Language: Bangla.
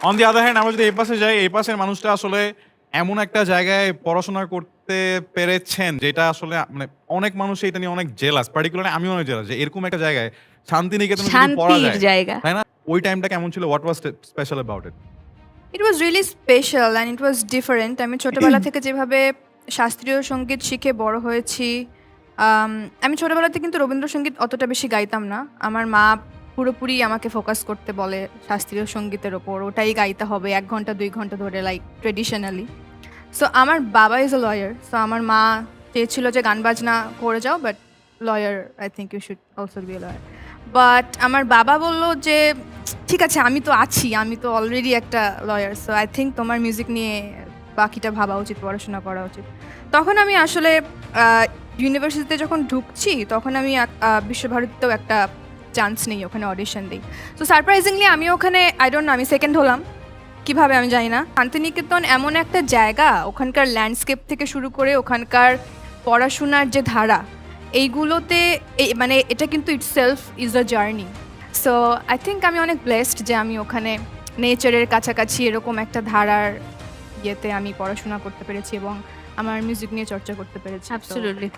অন দি আদার হ্যান্ড আমরা যদি এই পাশে যাই, এই পাশের মানুষটা আসলে এমন একটা জায়গায় পড়াশোনা করতে পেরেছেন যেটা আসলে মানে অনেক মানুষ এটা নিয়ে অনেক জেলাস, পার্টিকুলারলি আমিও অনেক জেলাস যে এরকম একটা জায়গায় শান্তিনিকেতনে যদি পড়া শান্তির যায়, জায়গা। তাই না? ওই টাইমটা কেমন ছিল? What was special about it? It was really special and it was different. আমি ছোটোবেলা থেকে যেভাবে শাস্ত্রীয় সঙ্গীত শিখে বড় হয়েছি, আমি ছোটোবেলাতে কিন্তু রবীন্দ্রসঙ্গীত অতটা বেশি গাইতাম না। আমার মা পুরোপুরি আমাকে ফোকাস করতে বলে শাস্ত্রীয় সঙ্গীতের ওপর, ওটাই গাইতে হবে 1 ঘন্টা 2 ঘন্টা ধরে, লাইক ট্রেডিশনালি। সো আমার বাবা ইজ আ লয়ার, সো আমার মা চেয়েছিল যে গান বাজনা করে যাও, but lawyer, I think you should also be lawyer. But আমার বাবা বলল যে ঠিক আছে, আমি তো আছি, আমি তো অলরেডি একটা লয়ার, সো আই থিঙ্ক তোমার মিউজিক নিয়ে বাকিটা ভাবা উচিত, পড়াশোনা করা উচিত। তখন আমি আসলে ইউনিভার্সিটিতে যখন ঢুকছি তখন আমি বিশ্বভারতীতেও একটা চান্স নেই, ওখানে অডিশন দিই। সো সারপ্রাইজিংলি আমি ওখানে, আই ডোন্ট নো, আমি সেকেন্ড হলাম কিভাবে আমি জানি না। শান্তিনিকেতন এমন একটা জায়গা, ওখানকার ল্যান্ডস্কেপ থেকে শুরু করে ওখানকার পড়াশোনার যে ধারা, এইগুলোতে মানে এটা কিন্তু itself is a journey. So I think আমি অনেক ব্লেসড যে আমি ওখানে নেচারের কাছাকাছি এরকম একটা ধারার ইয়েতে আমি পড়াশোনা করতে পেরেছি এবং আমার মিউজিক নিয়ে চর্চা করতে পেরেছি। অ্যাবসলিউটলি।